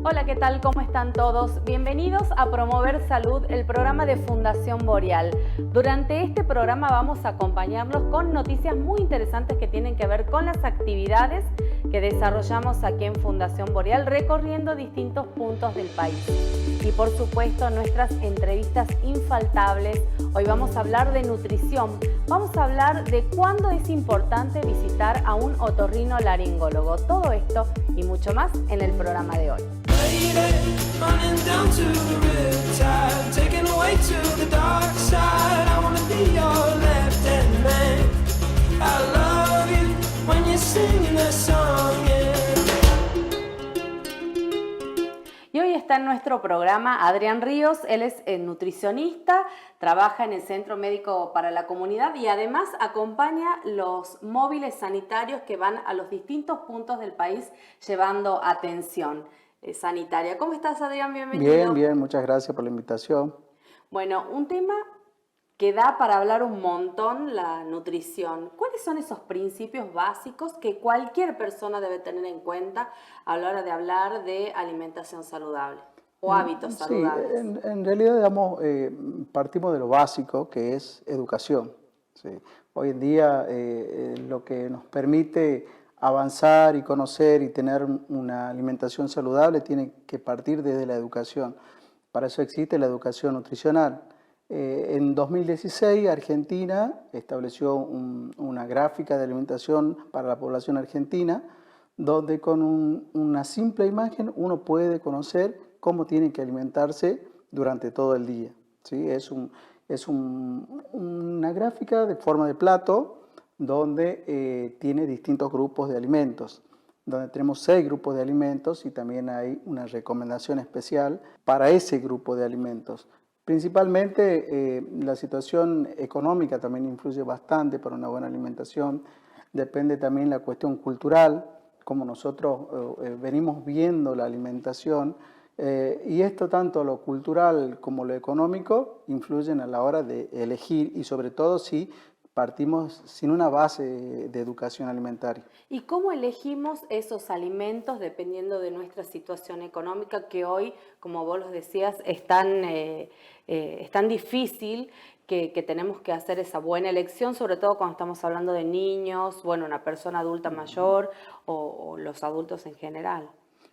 Hola, ¿qué tal? ¿Cómo están todos? Bienvenidos a Promover Salud, el programa de Fundación Boreal. Durante este programa vamos a acompañarlos con noticias muy interesantes que tienen que ver con las actividades que desarrollamos aquí en Fundación Boreal, recorriendo distintos puntos del país. Y por supuesto, nuestras entrevistas infaltables. Hoy vamos a hablar de nutrición. Vamos a hablar de cuándo es importante visitar a un otorrinolaringólogo. Todo esto y mucho más en el programa de hoy. Y hoy está en nuestro programa Adrián Ríos. Él es nutricionista, trabaja en el Centro Médico para la Comunidad y además acompaña los móviles sanitarios que van a los distintos puntos del país llevando atención sanitaria. ¿Cómo estás, Adrián? Bienvenido. Bien, muchas gracias por la invitación. Bueno, un tema que da para hablar un montón, la nutrición. ¿Cuáles son esos principios básicos que cualquier persona debe tener en cuenta a la hora de hablar de alimentación saludable o hábitos saludables? En realidad, digamos, partimos de lo básico, que es educación. ¿Sí? Hoy en día, lo que nos permite avanzar y conocer y tener una alimentación saludable tiene que partir desde la educación. Para eso existe la educación nutricional. En 2016 Argentina estableció una gráfica de alimentación para la población argentina, donde con una simple imagen uno puede conocer cómo tiene que alimentarse durante todo el día. ¿Sí? Es una gráfica de forma de plato donde tiene distintos grupos de alimentos, donde tenemos 6 grupos de alimentos y también hay una recomendación especial para ese grupo de alimentos. Principalmente la situación económica también influye bastante para una buena alimentación, depende también la cuestión cultural, como nosotros venimos viendo la alimentación, y esto tanto lo cultural como lo económico influyen a la hora de elegir y sobre todo si partimos sin una base de educación alimentaria. ¿Y cómo elegimos esos alimentos dependiendo de nuestra situación económica que hoy, como vos los decías, es tan difícil que tenemos que hacer esa buena elección, sobre todo cuando estamos hablando de niños, bueno, una persona adulta mayor o los adultos en general?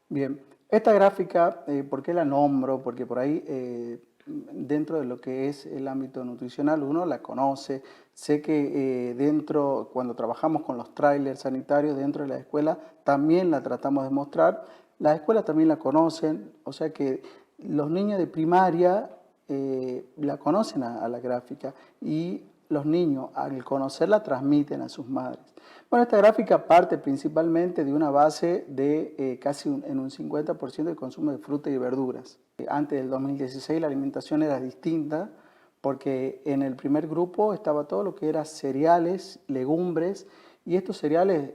Bien, esta gráfica, ¿por qué la nombro? Porque por ahí, dentro de lo que es el ámbito nutricional, uno la conoce. Sé que cuando trabajamos con los trailers sanitarios dentro de la escuela, también la tratamos de mostrar. Las escuelas también la conocen, o sea que los niños de primaria la conocen a la gráfica y los niños al conocerla transmiten a sus madres. Bueno, esta gráfica parte principalmente de una base de casi en un 50% de consumo de frutas y verduras. Antes del 2016 la alimentación era distinta porque en el primer grupo estaba todo lo que era cereales, legumbres, y estos cereales,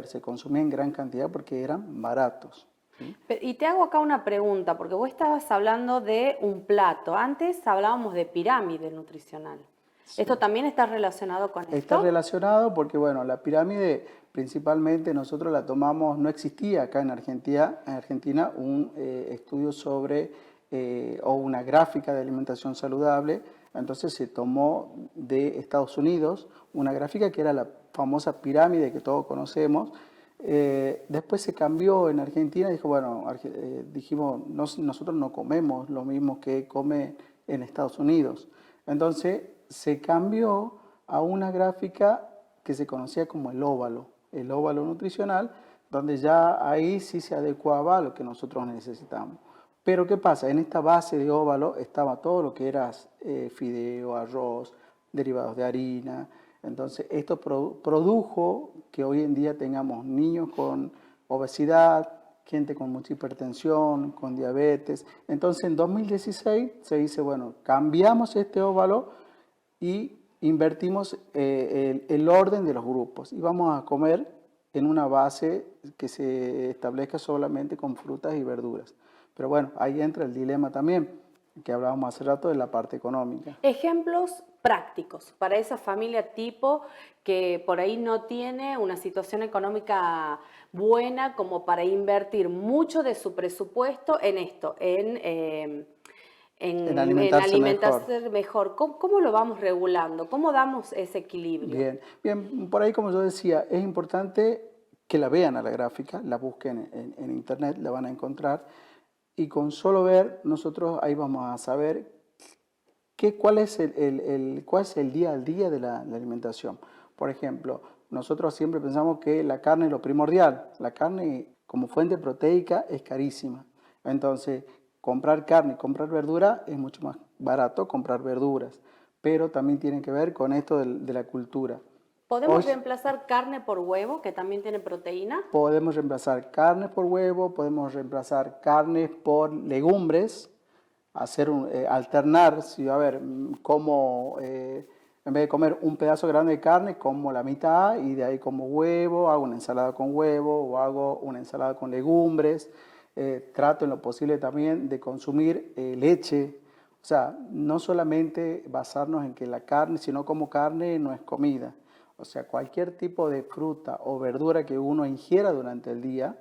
se consumían en gran cantidad porque eran baratos. ¿Sí? Y te hago acá una pregunta, porque vos estabas hablando de un plato. Antes hablábamos de pirámide nutricional. Sí. ¿Esto también está relacionado con esto? Está relacionado porque, bueno, la pirámide principalmente nosotros la tomamos, no existía acá en Argentina un estudio sobre o una gráfica de alimentación saludable, entonces se tomó de Estados Unidos una gráfica que era la famosa pirámide que todos conocemos. Después se cambió en Argentina, dijimos, nosotros no comemos lo mismo que come en Estados Unidos. Entonces se cambió a una gráfica que se conocía como el óvalo nutricional, donde ya ahí sí se adecuaba a lo que nosotros necesitamos. Pero ¿qué pasa? En esta base de óvalo estaba todo lo que era fideo, arroz, derivados de harina. Entonces esto produjo que hoy en día tengamos niños con obesidad, gente con mucha hipertensión, con diabetes. Entonces en 2016 se dice, bueno, cambiamos este óvalo y invertimos el orden de los grupos y vamos a comer en una base que se establezca solamente con frutas y verduras. Pero bueno, ahí entra el dilema también. que hablábamos hace rato de la parte económica. Ejemplos prácticos para esa familia tipo que por ahí no tiene una situación económica buena como para invertir mucho de su presupuesto en esto, en alimentarse mejor. ¿Cómo lo vamos regulando? ¿Cómo damos ese equilibrio? Bien, por ahí como yo decía, es importante que la vean a la gráfica, la busquen en internet, la van a encontrar y con solo ver nosotros ahí vamos a saber cuál es el día al día de la alimentación. Por ejemplo, nosotros siempre pensamos que la carne es lo primordial. La carne como fuente proteica es carísima. Entonces, comprar carne y comprar verdura es mucho más barato comprar verduras, pero también tiene que ver con esto de la cultura. ¿Podemos reemplazar carne por huevo, que también tiene proteína? Podemos reemplazar carne por huevo, podemos reemplazar carne por legumbres, alternar, si a ver, como en vez de comer un pedazo grande de carne, como la mitad y de ahí como huevo, hago una ensalada con huevo o hago una ensalada con legumbres. Trato en lo posible también de consumir leche. O sea, no solamente basarnos en que la carne, si no como carne, no es comida. O sea, cualquier tipo de fruta o verdura que uno ingiera durante el día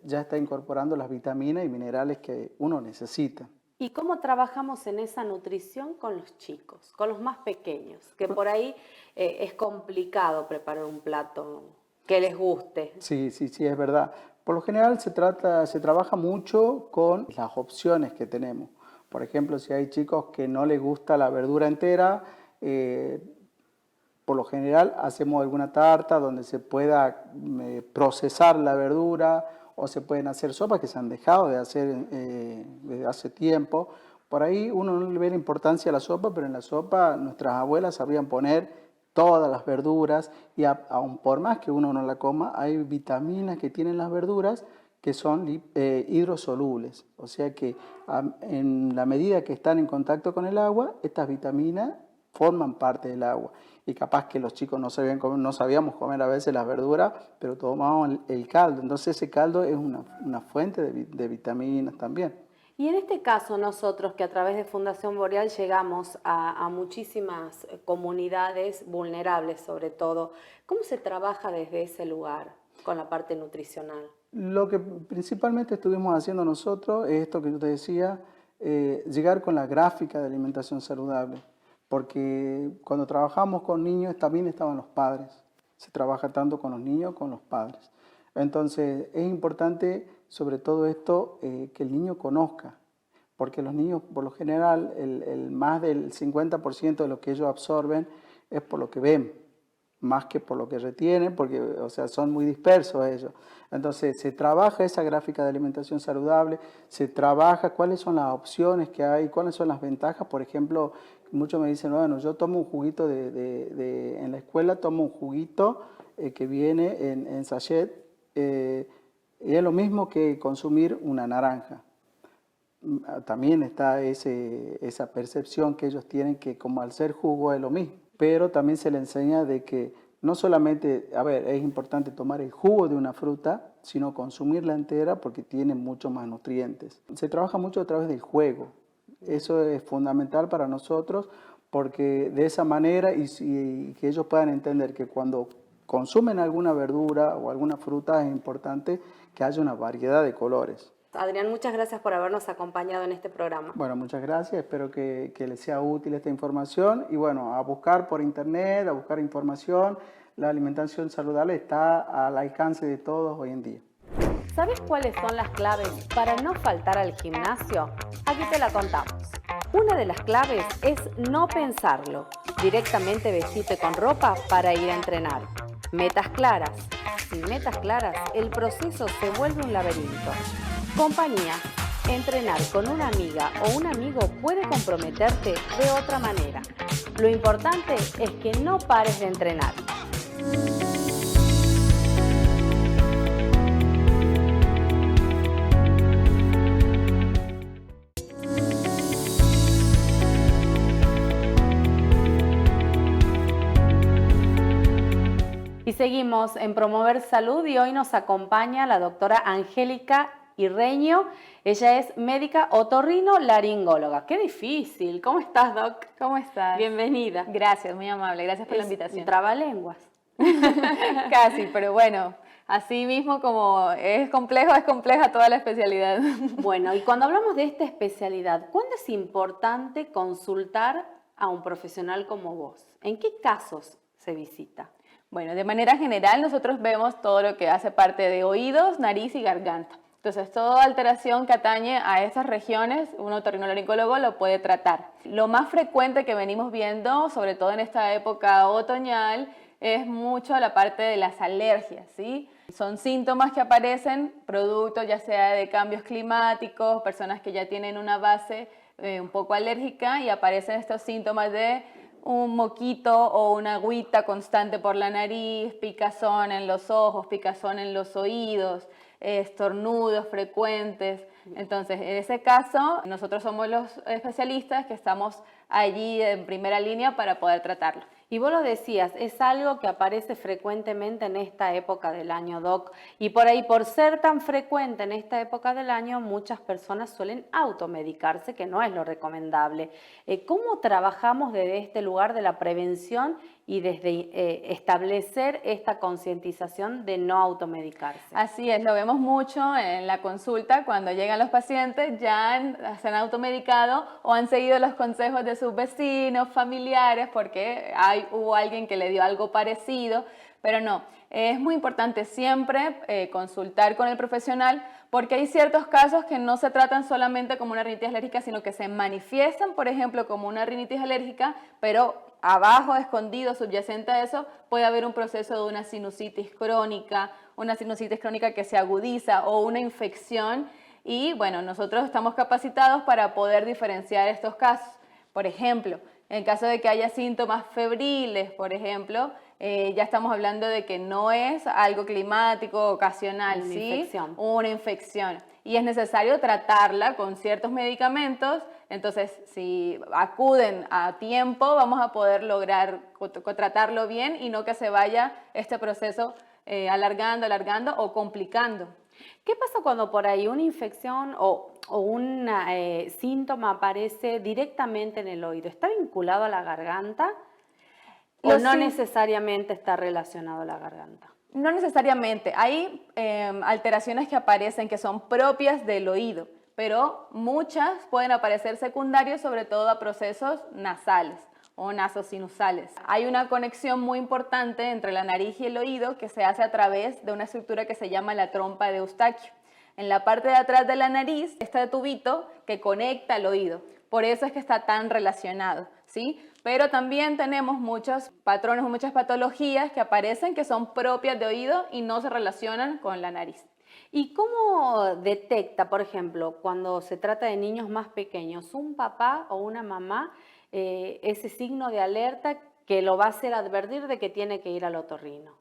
ya está incorporando las vitaminas y minerales que uno necesita. ¿Y cómo trabajamos en esa nutrición con los chicos, con los más pequeños? Que por ahí es complicado preparar un plato que les guste. Sí, es verdad. Por lo general se trabaja mucho con las opciones que tenemos. Por ejemplo, si hay chicos que no les gusta la verdura entera, por lo general hacemos alguna tarta donde se pueda procesar la verdura o se pueden hacer sopas que se han dejado de hacer desde hace tiempo. Por ahí uno no le ve la importancia a la sopa, pero en la sopa nuestras abuelas sabían poner todas las verduras y aun por más que uno no la coma, hay vitaminas que tienen las verduras que son hidrosolubles. O sea que en la medida que están en contacto con el agua, estas vitaminas forman parte del agua. Y capaz que los chicos no sabíamos comer a veces las verduras, pero tomábamos el caldo. Entonces ese caldo es una fuente de vitaminas también. Y en este caso nosotros que a través de Fundación Boreal llegamos a muchísimas comunidades vulnerables sobre todo, ¿cómo se trabaja desde ese lugar con la parte nutricional? Lo que principalmente estuvimos haciendo nosotros es esto que yo te decía, llegar con la gráfica de alimentación saludable. Porque cuando trabajamos con niños también estaban los padres. Se trabaja tanto con los niños como con los padres. Entonces es importante sobre todo esto que el niño conozca. Porque los niños por lo general el más del 50% de lo que ellos absorben es por lo que ven, más que por lo que retienen, porque o sea, son muy dispersos ellos. Entonces se trabaja esa gráfica de alimentación saludable, se trabaja cuáles son las opciones que hay, cuáles son las ventajas. Por ejemplo, muchos me dicen, bueno, yo tomo un juguito en la escuela tomo un juguito que viene en sachet y es lo mismo que consumir una naranja. También está esa percepción que ellos tienen que como al ser jugo es lo mismo. Pero también se le enseña de que no solamente, es importante tomar el jugo de una fruta, sino consumirla entera porque tiene muchos más nutrientes. Se trabaja mucho a través del juego. Eso es fundamental para nosotros porque de esa manera y que ellos puedan entender que cuando consumen alguna verdura o alguna fruta es importante que haya una variedad de colores. Adrián, muchas gracias por habernos acompañado en este programa. Bueno, muchas gracias. Espero que les sea útil esta información. Y bueno, a buscar por internet, a buscar información. La alimentación saludable está al alcance de todos hoy en día. ¿Sabes cuáles son las claves para no faltar al gimnasio? Aquí te la contamos. Una de las claves es no pensarlo. Directamente vestirte con ropa para ir a entrenar. Metas claras. Sin metas claras, el proceso se vuelve un laberinto. Compañía. Entrenar con una amiga o un amigo puede comprometerte de otra manera. Lo importante es que no pares de entrenar. Y seguimos en Promover Salud y hoy nos acompaña la doctora Angélica y Reño. Ella es médica otorrino-laringóloga. ¡Qué difícil! ¿Cómo estás, Doc? ¿Cómo estás? Bienvenida. Gracias, muy amable. Gracias por la invitación. Trabalenguas. Casi, pero bueno, así mismo como es compleja toda la especialidad. Bueno, y cuando hablamos de esta especialidad, ¿cuándo es importante consultar a un profesional como vos? ¿En qué casos se visita? Bueno, de manera general nosotros vemos todo lo que hace parte de oídos, nariz y garganta. Entonces, toda alteración que atañe a esas regiones, un otorrinolaringólogo lo puede tratar. Lo más frecuente que venimos viendo, sobre todo en esta época otoñal, es mucho la parte de las alergias, ¿sí? Son síntomas que aparecen, producto ya sea de cambios climáticos, personas que ya tienen una base un poco alérgica y aparecen estos síntomas de un moquito o una agüita constante por la nariz, picazón en los ojos, picazón en los oídos, estornudos frecuentes. Entonces, en ese caso, nosotros somos los especialistas que estamos allí en primera línea para poder tratarlo. Y vos lo decías, es algo que aparece frecuentemente en esta época del año, Doc. Y por ahí, por ser tan frecuente en esta época del año, muchas personas suelen automedicarse, que no es lo recomendable. ¿Cómo trabajamos desde este lugar de la prevención y desde establecer esta concientización de no automedicarse? Así es, lo vemos mucho en la consulta cuando llegan los pacientes, ya se han automedicado o han seguido los consejos de sus vecinos, familiares, porque hubo alguien que le dio algo parecido, pero no, es muy importante siempre consultar con el profesional porque hay ciertos casos que no se tratan solamente como una rinitis alérgica, sino que se manifiestan, por ejemplo, como una rinitis alérgica, pero abajo, escondido, subyacente a eso, puede haber un proceso de una sinusitis crónica que se agudiza o una infección y bueno, nosotros estamos capacitados para poder diferenciar estos casos. Por ejemplo, en caso de que haya síntomas febriles, por ejemplo, ya estamos hablando de que no es algo climático ocasional, una infección. Y es necesario tratarla con ciertos medicamentos. Entonces, si acuden a tiempo, vamos a poder lograr tratarlo bien y no que se vaya este proceso alargando o complicando. ¿Qué pasa cuando por ahí una infección o un síntoma aparece directamente en el oído? ¿Está vinculado a la garganta o no necesariamente está relacionado a la garganta? No necesariamente. Hay alteraciones que aparecen que son propias del oído, pero muchas pueden aparecer secundarias, sobre todo a procesos nasales o nasosinusales. Hay una conexión muy importante entre la nariz y el oído que se hace a través de una estructura que se llama la trompa de Eustaquio. En la parte de atrás de la nariz está el tubito que conecta al oído. Por eso es que está tan relacionado, ¿sí? Pero también tenemos muchos patrones o muchas patologías que aparecen que son propias de oído y no se relacionan con la nariz. ¿Y cómo detecta, por ejemplo, cuando se trata de niños más pequeños, un papá o una mamá ese signo de alerta que lo va a hacer advertir de que tiene que ir al otorrino?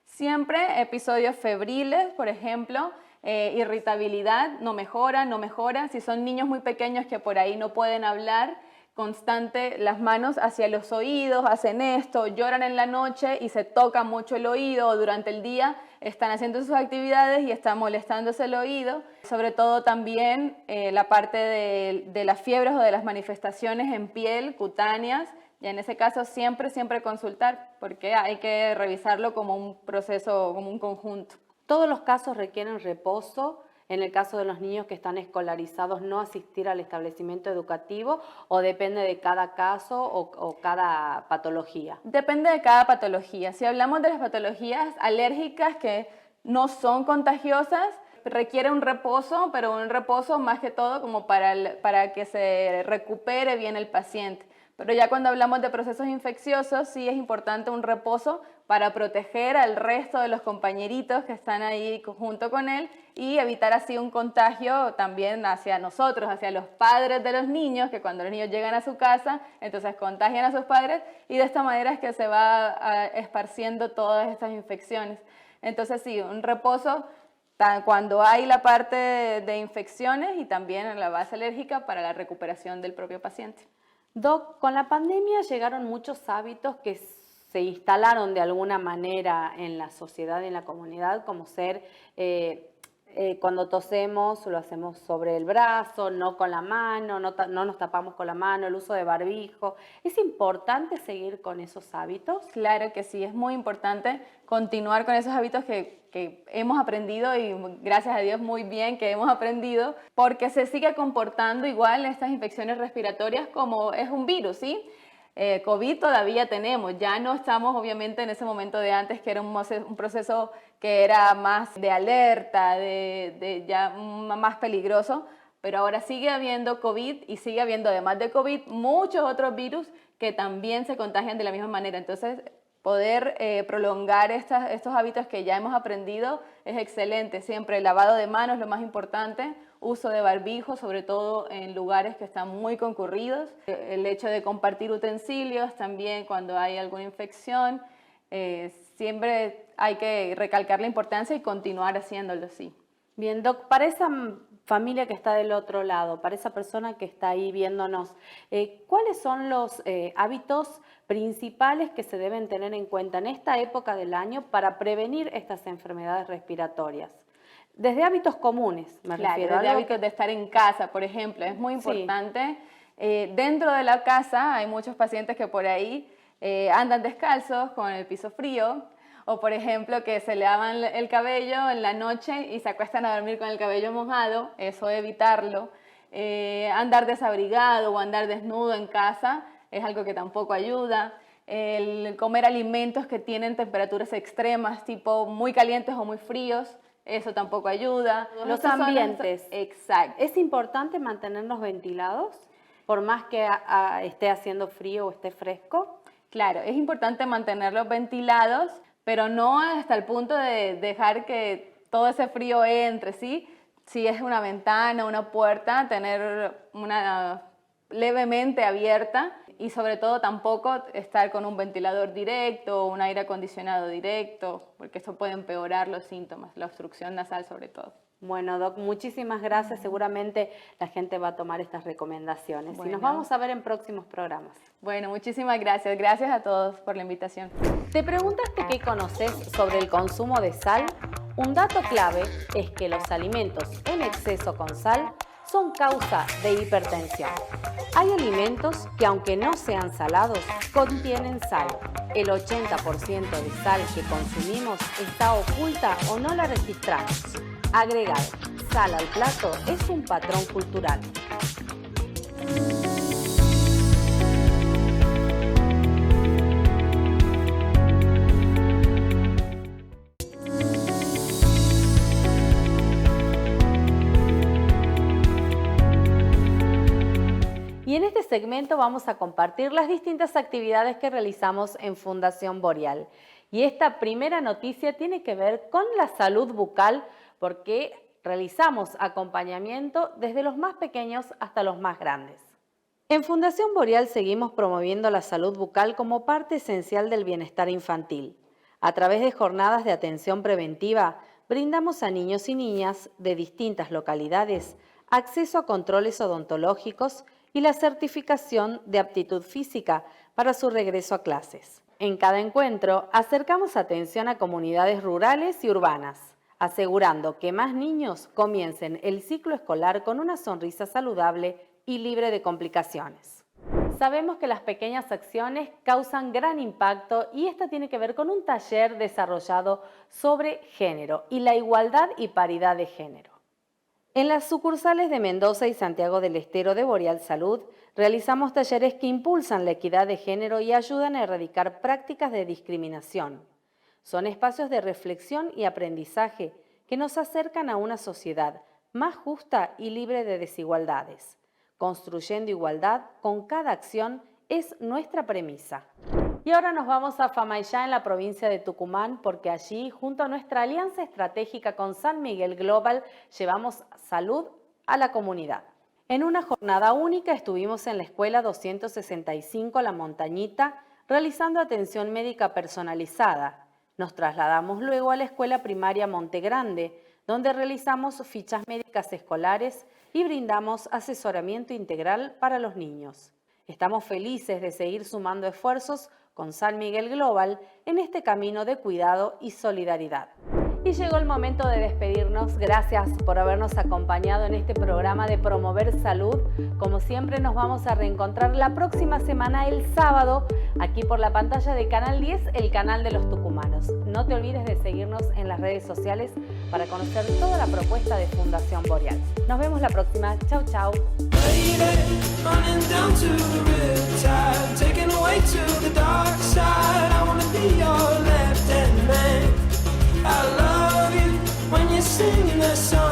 Siempre episodios febriles, por ejemplo, irritabilidad, no mejora. Si son niños muy pequeños que por ahí no pueden hablar, constante las manos hacia los oídos, hacen esto, lloran en la noche y se toca mucho el oído o durante el día están haciendo sus actividades y está molestándose el oído. Sobre todo también la parte de las fiebres o de las manifestaciones en piel, cutáneas, y en ese caso siempre consultar porque hay que revisarlo como un proceso, como un conjunto. ¿Todos los casos requieren reposo? En el caso de los niños que están escolarizados, no asistir al establecimiento educativo o depende de cada caso o cada patología? Depende de cada patología. Si hablamos de las patologías alérgicas que no son contagiosas, requiere un reposo, pero un reposo más que todo como para que se recupere bien el paciente. Pero ya cuando hablamos de procesos infecciosos, sí es importante un reposo para proteger al resto de los compañeritos que están ahí junto con él y evitar así un contagio también hacia nosotros, hacia los padres de los niños, que cuando los niños llegan a su casa, entonces contagian a sus padres y de esta manera es que se va esparciendo todas estas infecciones. Entonces sí, un reposo cuando hay la parte de infecciones y también en la base alérgica para la recuperación del propio paciente. Doc, con la pandemia llegaron muchos hábitos que se instalaron de alguna manera en la sociedad y en la comunidad, como ser cuando tosemos lo hacemos sobre el brazo, no con la mano, no nos tapamos con la mano, el uso de barbijo. ¿Es importante seguir con esos hábitos? Claro que sí, es muy importante continuar con esos hábitos que hemos aprendido y gracias a Dios muy bien que hemos aprendido, porque se sigue comportando igual estas infecciones respiratorias como es un virus, ¿sí? COVID todavía tenemos, ya no estamos obviamente en ese momento de antes que era un proceso que era más de alerta, ya más peligroso, pero ahora sigue habiendo COVID y sigue habiendo además de COVID muchos otros virus que también se contagian de la misma manera. Entonces poder prolongar estos hábitos que ya hemos aprendido es excelente. Siempre el lavado de manos es lo más importante, uso de barbijo, sobre todo en lugares que están muy concurridos, el hecho de compartir utensilios también cuando hay alguna infección, siempre hay que recalcar la importancia y continuar haciéndolo, sí. Bien, Doc, para esa familia que está del otro lado, para esa persona que está ahí viéndonos, ¿cuáles son los hábitos principales que se deben tener en cuenta en esta época del año para prevenir estas enfermedades respiratorias? Desde hábitos comunes, me refiero. Desde hábitos de estar en casa, por ejemplo, es muy importante. Sí. Dentro de la casa hay muchos pacientes que por ahí andan descalzos con el piso frío, o por ejemplo que se lavan el cabello en la noche y se acuestan a dormir con el cabello mojado, eso evitarlo. Andar desabrigado o andar desnudo en casa es algo que tampoco ayuda. El comer alimentos que tienen temperaturas extremas, tipo muy calientes o muy fríos, eso tampoco ayuda. Los ambientes. Exacto. ¿Es importante mantenernos ventilados por más que esté haciendo frío o esté fresco? Claro, es importante mantenerlos ventilados, pero no hasta el punto de dejar que todo ese frío entre, ¿sí? Si es una ventana, una puerta, tener una levemente abierta y sobre todo tampoco estar con un ventilador directo o un aire acondicionado directo, porque eso puede empeorar los síntomas, la obstrucción nasal sobre todo. Bueno, Doc, muchísimas gracias. Seguramente la gente va a tomar estas recomendaciones. Bueno. Y nos vamos a ver en próximos programas. Bueno, muchísimas gracias. Gracias a todos por la invitación. ¿Te preguntaste qué conoces sobre el consumo de sal? Un dato clave es que los alimentos en exceso con sal son causa de hipertensión. Hay alimentos que, aunque no sean salados, contienen sal. El 80% de sal que consumimos está oculta o no la registramos. Agregar sal al plato es un patrón cultural. Y en este segmento vamos a compartir las distintas actividades que realizamos en Fundación Boreal. Y esta primera noticia tiene que ver con la salud bucal, porque realizamos acompañamiento desde los más pequeños hasta los más grandes. En Fundación Boreal seguimos promoviendo la salud bucal como parte esencial del bienestar infantil. A través de jornadas de atención preventiva, brindamos a niños y niñas de distintas localidades acceso a controles odontológicos y la certificación de aptitud física para su regreso a clases. En cada encuentro, acercamos atención a comunidades rurales y urbanas, asegurando que más niños comiencen el ciclo escolar con una sonrisa saludable y libre de complicaciones. Sabemos que las pequeñas acciones causan gran impacto y esta tiene que ver con un taller desarrollado sobre género y la igualdad y paridad de género. En las sucursales de Mendoza y Santiago del Estero de Boreal Salud, realizamos talleres que impulsan la equidad de género y ayudan a erradicar prácticas de discriminación. Son espacios de reflexión y aprendizaje que nos acercan a una sociedad más justa y libre de desigualdades. Construyendo igualdad con cada acción es nuestra premisa. Y ahora nos vamos a Famaillá, en la provincia de Tucumán, porque allí, junto a nuestra alianza estratégica con San Miguel Global, llevamos salud a la comunidad. En una jornada única estuvimos en la Escuela 265 La Montañita, realizando atención médica personalizada. Nos trasladamos luego a la Escuela Primaria Monte Grande, donde realizamos fichas médicas escolares y brindamos asesoramiento integral para los niños. Estamos felices de seguir sumando esfuerzos con San Miguel Global en este camino de cuidado y solidaridad. Y llegó el momento de despedirnos. Gracias por habernos acompañado en este programa de Promover Salud. Como siempre, nos vamos a reencontrar la próxima semana, el sábado, aquí por la pantalla de Canal 10, el canal de los tucumanos. No te olvides de seguirnos en las redes sociales para conocer toda la propuesta de Fundación Boreal. Nos vemos la próxima. Chau, chau. I love you when you're singing that song.